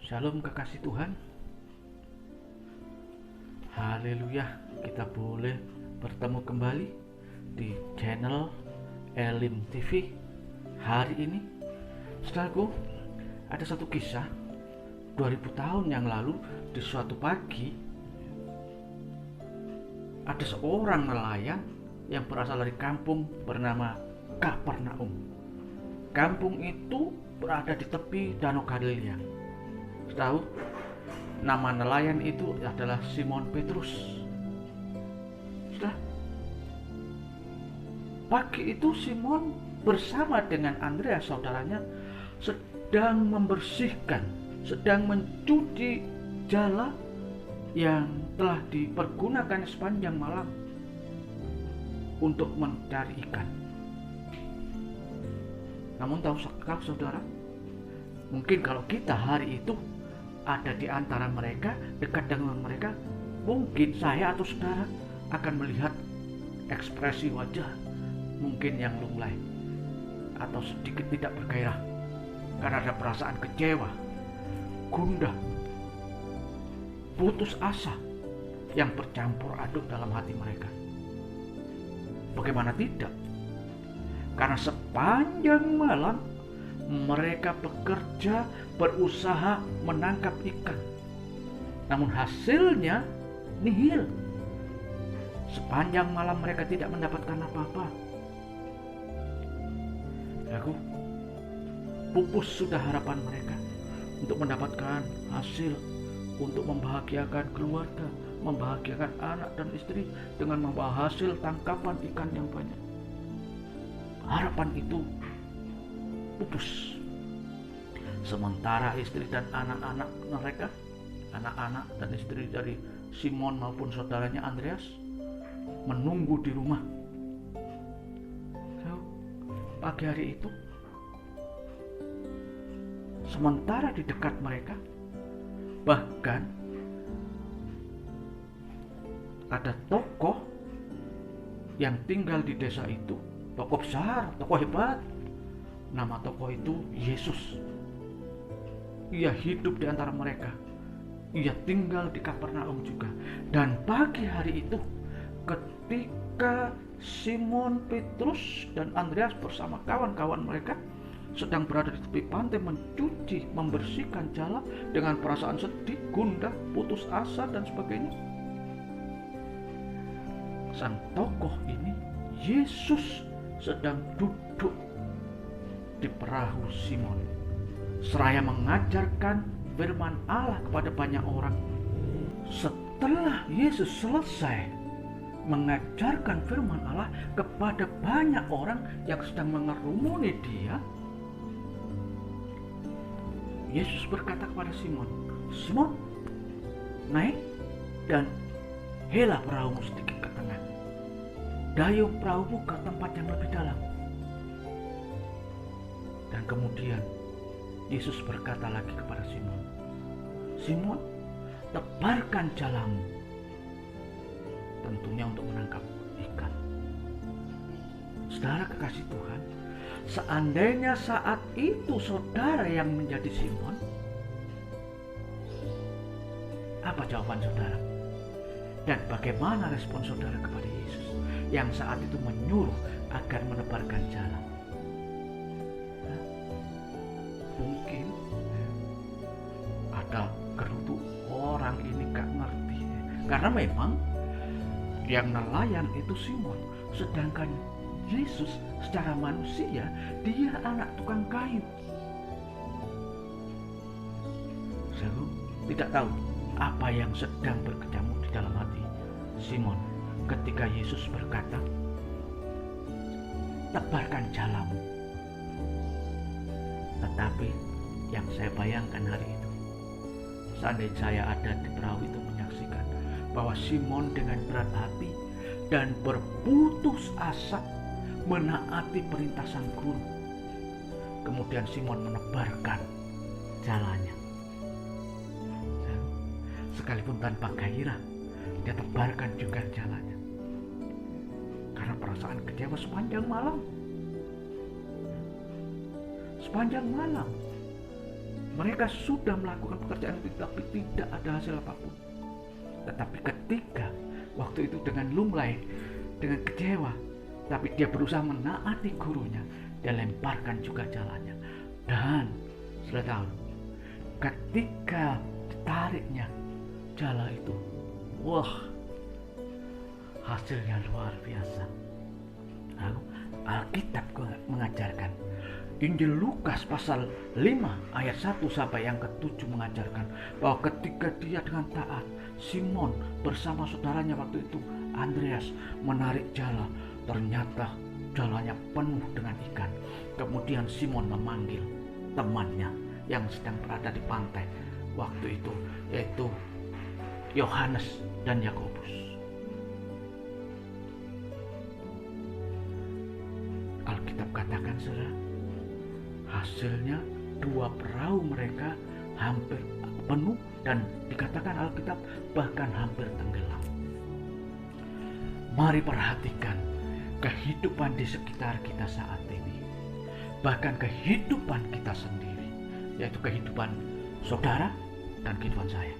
Shalom kekasih Tuhan. Haleluya, kita boleh bertemu kembali di channel Elim TV. Hari ini, saudaraku, ada satu kisah 2000 tahun yang lalu. Di suatu pagi, ada seorang nelayan yang berasal dari kampung bernama Kapernaum. Kampung itu berada di tepi Danau Galilea. Tahu, nama nelayan itu adalah Simon Petrus. Sudah, pagi itu Simon bersama dengan Andreas saudaranya sedang membersihkan, sedang mencuci jala yang telah dipergunakan sepanjang malam untuk mencari ikan. Namun tahukah saudara, mungkin kalau kita hari itu ada di antara mereka, dekat dengan mereka, mungkin saya atau saudara akan melihat ekspresi wajah mungkin yang lunglai atau sedikit tidak bergairah karena ada perasaan kecewa, gundah, putus asa yang bercampur aduk dalam hati mereka. Bagaimana tidak? Karena sepanjang malam mereka bekerja, berusaha menangkap ikan. Namun hasilnya nihil. Sepanjang malam mereka tidak mendapatkan apa-apa. Aku pupus sudah harapan mereka untuk mendapatkan hasil, untuk membahagiakan keluarga, membahagiakan anak dan istri dengan membawa hasil tangkapan ikan yang banyak. Harapan itu pupus. Sementara istri dan anak-anak mereka, anak-anak dan istri dari Simon maupun saudaranya Andreas menunggu di rumah. Pagi hari itu, sementara di dekat mereka, bahkan ada tokoh yang tinggal di desa itu, tokoh besar, tokoh hebat. Nama tokoh itu Yesus. Ia hidup di antara mereka. Ia tinggal di Kapernaum juga. Dan pagi hari itu, ketika Simon Petrus dan Andreas bersama kawan-kawan mereka sedang berada di tepi pantai mencuci, membersihkan jala dengan perasaan sedih, gundah, putus asa dan sebagainya, sang tokoh ini, Yesus, sedang duduk di perahu Simon seraya mengajarkan firman Allah kepada banyak orang. Setelah Yesus selesai mengajarkan firman Allah kepada banyak orang yang sedang mengerumuni dia, Yesus berkata kepada Simon, "Simon, naik dan hela perahumu sedikit ke tengah. Dayung perahumu ke tempat yang lebih dalam." Dan kemudian Yesus berkata lagi kepada Simon, "Simon, tebarkan jalamu." Tentunya untuk menangkap ikan. Saudara kekasih Tuhan, seandainya saat itu saudara yang menjadi Simon, apa jawaban saudara? Dan bagaimana respon saudara kepada Yesus yang saat itu menyuruh agar menebarkan jala? Mungkin ada gerutu, orang ini gak ngerti. Karena memang yang nelayan itu Simon, sedangkan Yesus secara manusia dia anak tukang kayu. Saya tidak tahu apa yang sedang berkecamuk di dalam hati Simon ketika Yesus berkata, "Tebarkan jalamu." Tetapi yang saya bayangkan hari itu, seandainya saya ada di perahu itu menyaksikan bahwa Simon dengan berat hati dan berputus asa menaati perintah sang guru. Kemudian Simon menebarkan jalannya. Sekalipun tanpa gairah, dia tebarkan juga jalannya. Karena perasaan kecewa sepanjang malam. Mereka sudah melakukan pekerjaan itu tapi tidak ada hasil apapun. Tetapi ketika waktu itu dengan lunglai, dengan kecewa, tapi dia berusaha menaati gurunya, dia lemparkan juga jalannya. Dan sudah tahu, ketika ditariknya jala itu, wah, hasilnya luar biasa. Lalu Alkitab mengajarkan, Injil Lukas pasal 5 ayat 1 sampai yang ke-7 mengajarkan bahwa ketika dia dengan taat, Simon bersama saudaranya waktu itu Andreas menarik jala, ternyata jalanya penuh dengan ikan. Kemudian Simon memanggil temannya yang sedang berada di pantai waktu itu, yaitu Yohanes dan Yakobus. Alkitab katakan, saudara, hasilnya 2 perahu mereka hampir penuh dan dikatakan Alkitab bahkan hampir tenggelam. Mari perhatikan kehidupan di sekitar kita saat ini, bahkan kehidupan kita sendiri, yaitu kehidupan saudara dan kehidupan saya.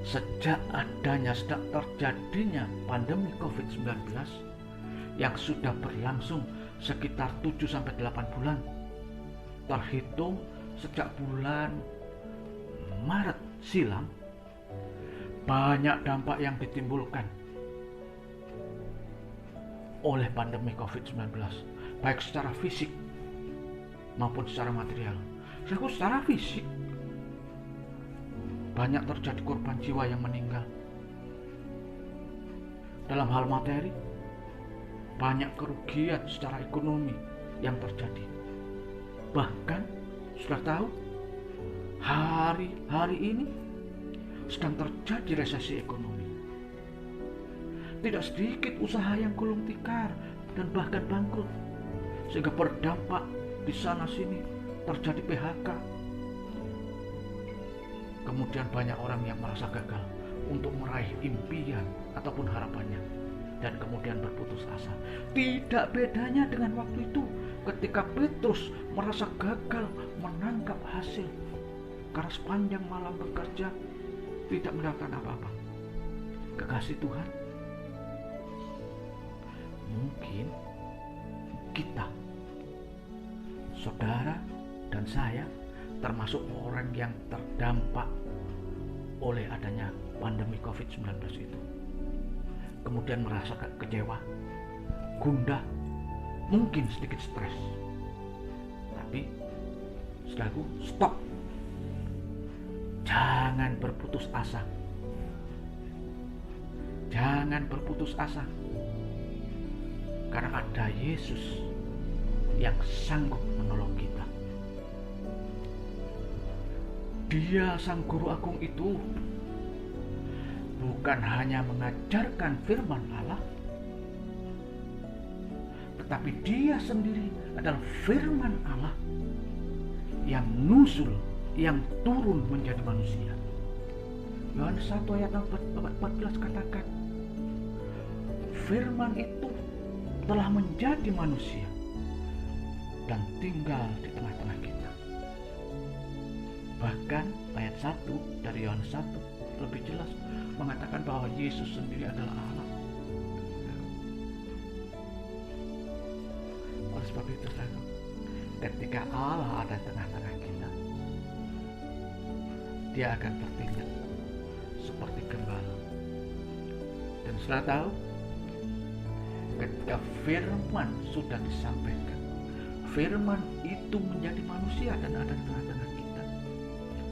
Sejak terjadinya pandemi COVID-19 yang sudah berlangsung sekitar 7-8 bulan, terhitung sejak bulan Maret silam, banyak dampak yang ditimbulkan oleh pandemi COVID-19, baik secara fisik maupun secara material. Secara fisik, banyak terjadi korban jiwa yang meninggal. Dalam hal materi, banyak kerugian secara ekonomi yang terjadi. Bahkan sudah tahu, hari ini sedang terjadi resesi ekonomi. Tidak sedikit usaha yang gulung tikar dan bahkan bangkrut, sehingga berdampak di sana sini terjadi PHK. Kemudian banyak orang yang merasa gagal untuk meraih impian ataupun harapannya, dan kemudian berputus asa. Tidak bedanya dengan waktu itu ketika Petrus merasa gagal menangkap hasil karena sepanjang malam bekerja tidak mendapatkan apa-apa. Kekasih Tuhan, mungkin kita, saudara dan saya, termasuk orang yang terdampak oleh adanya pandemi COVID-19 itu, kemudian merasa kecewa, gundah, mungkin sedikit stres. Tapi saudaraku, stop. Jangan berputus asa. Jangan berputus asa. Karena ada Yesus yang sanggup menolong kita. Dia Sang Guru Agung itu bukan hanya mengajarkan firman Allah, tetapi dia sendiri adalah firman Allah yang nusul, yang turun menjadi manusia. Yohanes 1 ayat 14 katakan, firman itu telah menjadi manusia dan tinggal di tengah-tengah kita. Bahkan ayat 1 dari Yohanes 1 lebih jelas mengatakan bahwa Yesus sendiri adalah Allah. Oleh sebab itu, ketika Allah ada di tengah-tengah kita, dia akan bertindak seperti gembala. Dan sudah tahu, ketika firman sudah disampaikan, firman itu menjadi manusia dan ada di tengah-tengah kita,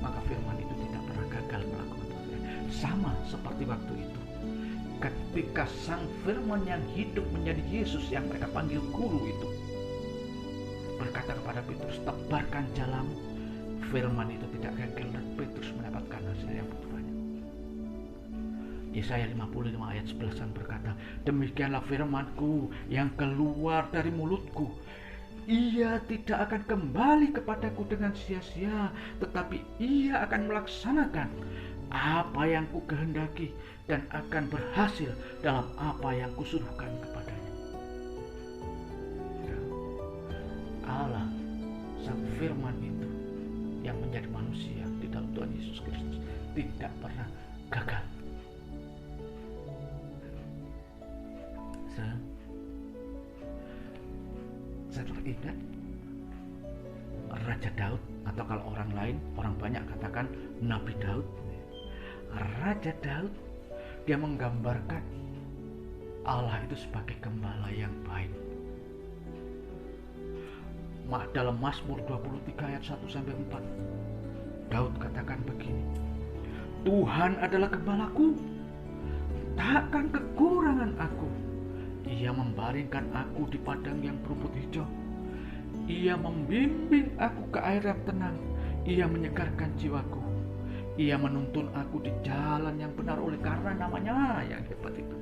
maka firman itu tidak pernah gagal melakukan pekerjaan. Sama seperti waktu itu, ketika sang firman yang hidup menjadi Yesus yang mereka panggil guru itu berkata kepada Petrus, tebarkan jalamu, firman itu tidak gagal dan Petrus mendapatkan hasil yang begitu banyak. Yesaya 55 ayat 11 berkata, demikianlah firmanku yang keluar dari mulutku, ia tidak akan kembali kepadaku dengan sia-sia, tetapi ia akan melaksanakan apa yang ku kehendaki dan akan berhasil dalam apa yang kusuruhkan kepadanya. Allah, sang firman itu tidak pernah gagal. Saya teringat Raja Daud, atau kalau orang lain, orang banyak katakan Nabi Daud. Raja Daud, dia menggambarkan Allah itu sebagai gembala yang baik. Dalam Mazmur 23 ayat 1-4, Daud katakan begini, Tuhan adalah gembalaku, takkan kekurangan aku. Ia membaringkan aku di padang yang berumput hijau. Ia membimbing aku ke air yang tenang. Ia menyegarkan jiwaku. Ia menuntun aku di jalan yang benar oleh karena namanya yang hebat itu.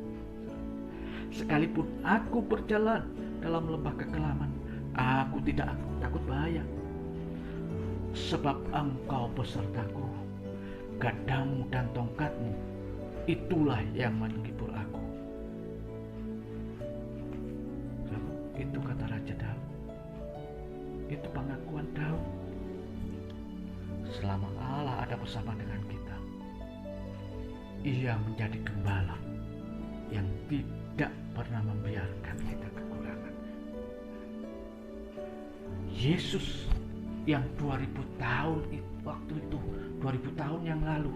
Sekalipun aku berjalan dalam lembah kekelaman, aku tidak takut bahaya. Sebab Engkau besertaku, gadamu dan tongkatmu, itulah yang menghibur aku. Itu kata Raja Daud. Itu pengakuan Daud. Selama Allah ada bersama dengan kita, Ia menjadi gembala yang tidak pernah membiarkan kita kekurangan. Yesus yang 2000 tahun waktu itu, 2000 tahun yang lalu,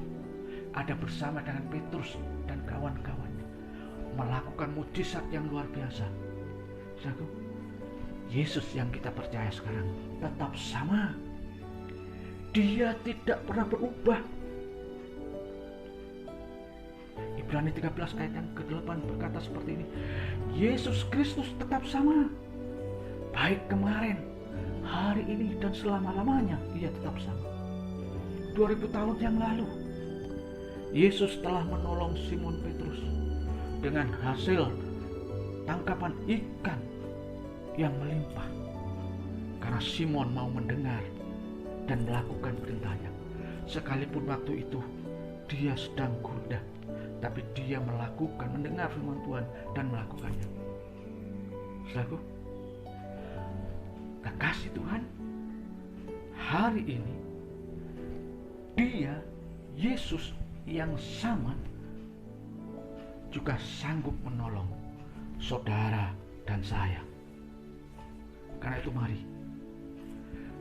ada bersama dengan Petrus dan kawan-kawannya, melakukan mujizat yang luar biasa. Yesus yang kita percaya sekarang tetap sama. Dia tidak pernah berubah. Ibrani 13 ayat yang ke-8 berkata seperti ini, Yesus Kristus tetap sama, baik kemarin, hari ini, dan selama-lamanya. Ia tetap sama. 2000 tahun yang lalu, Yesus telah menolong Simon Petrus dengan hasil tangkapan ikan yang melimpah, karena Simon mau mendengar dan melakukan perintahnya. Sekalipun waktu itu dia sedang gundah, tapi dia mendengar firman Tuhan dan melakukannya. Saudaraku, kekasih Tuhan, hari ini Dia, Yesus yang sama, juga sanggup menolong saudara dan saya. Karena itu mari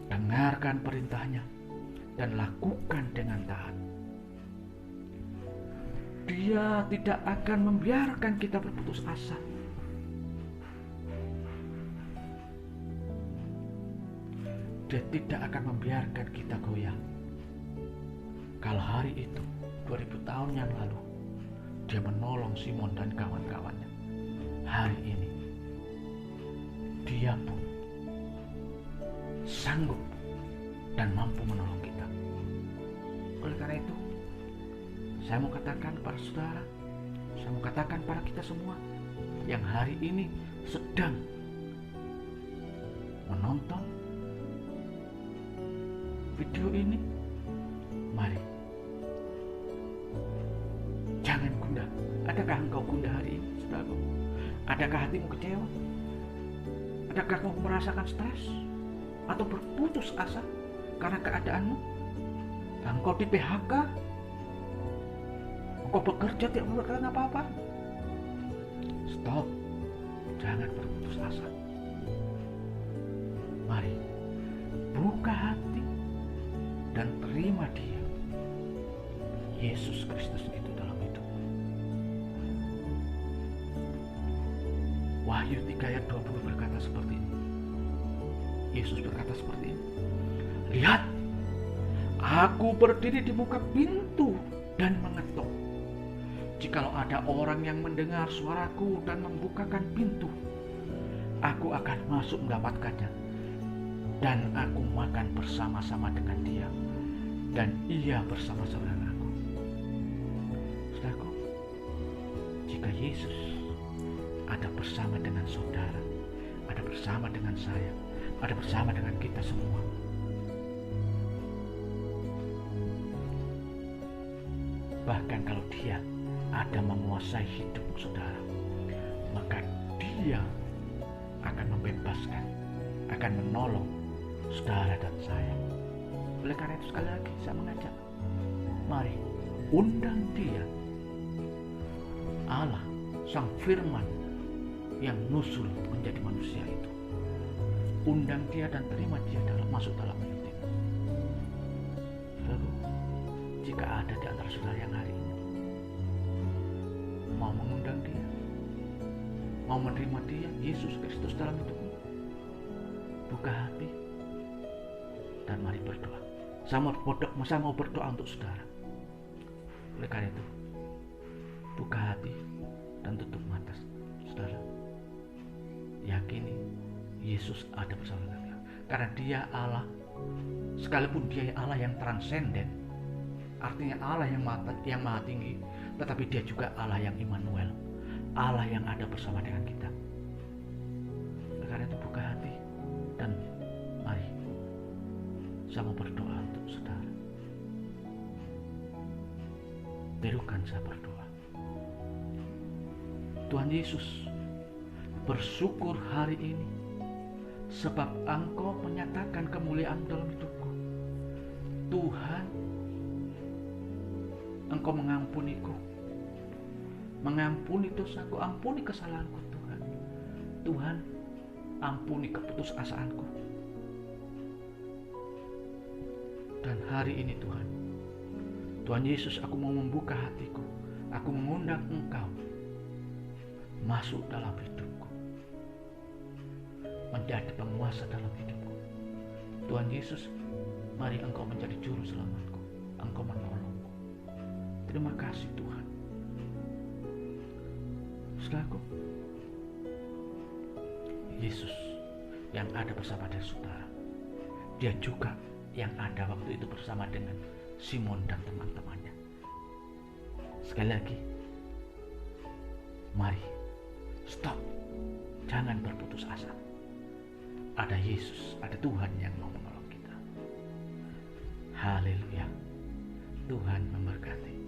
dengarkan perintahnya dan lakukan dengan taat. Dia tidak akan membiarkan kita berputus asa. Dia tidak akan membiarkan kita goyah. Kalau hari itu 2000 tahun yang lalu Dia menolong Simon dan kawan-kawannya, hari ini Dia pun sanggup dan mampu menolong kita. Oleh karena itu, saya mau katakan kepada saudara, saya mau katakan pada kita semua yang hari ini sedang menonton video ini, mari, jangan gundah. Adakah engkau gundah hari ini, saudaraku? Adakah hatimu kecewa? Adakah kamu merasakan stres atau berputus asa karena keadaanmu? Engkau di PHK, engkau bekerja tidak mendapatkan apa-apa. Stop, jangan berputus asa. Mari buka hati dan terima Dia, Yesus Kristus itu dalam hidup. Wahyu 3 ayat 20 berkata seperti ini. Yesus berkata seperti ini, lihat, aku berdiri di muka pintu dan mengetuk. Jikalau ada orang yang mendengar suaraku dan membukakan pintu, aku akan masuk mendapatkannya, dan aku makan bersama-sama dengan dia, dan ia bersama-sama dengan aku. Saudaraku, jika Yesus ada bersama dengan saudara, ada bersama dengan saya, ada bersama dengan kita semua, bahkan kalau Dia ada menguasai hidup saudara, maka Dia akan membebaskan, akan menolong saudara dan saya. Oleh karena itu sekali lagi saya mengajak, mari undang dia, Allah, Sang Firman yang nusul menjadi manusia itu. Undang dia dan terima dia masuk dalam hidupmu. Lalu, jika ada di antara saudara yang hari ini mau mengundang dia, mau menerima dia, Yesus Kristus dalam hidupmu, buka hati dan mari berdoa. Saya mau berdoa untuk saudara. Oleh karena itu, buka hati dan tutup mata saudara. Yakini Yesus ada bersama kita. Karena dia Allah, sekalipun dia Allah yang transenden, artinya Allah yang maha tinggi, tetapi dia juga Allah yang Immanuel, Allah yang ada bersama dengan kita. Oleh karena itu, buka hati dan mari saya mau berdoa untuk saudara. Tirukan saya berdoa. Tuhan Yesus, bersyukur hari ini sebab Engkau menyatakan kemuliaan dalam hidupku. Tuhan, Engkau mengampuniku, mengampuni dosaku, ampuni kesalahanku. Tuhan, Tuhan, ampuni keputusasaanku. Dan hari ini Tuhan Yesus, aku mau membuka hatiku, aku mengundang Engkau masuk dalam hidupku, menjadi penguasa dalam hidupku. Tuhan Yesus, mari Engkau menjadi juru selamatku, Engkau menolongku. Terima kasih Tuhan. Saudaraku, Yesus yang ada bersama dengan saudara, dia juga yang ada waktu itu bersama dengan Simon dan teman-temannya. Sekali lagi, mari stop, jangan berputus asa. Ada Yesus, ada Tuhan yang mau menolong kita. Haleluya. Tuhan memberkati.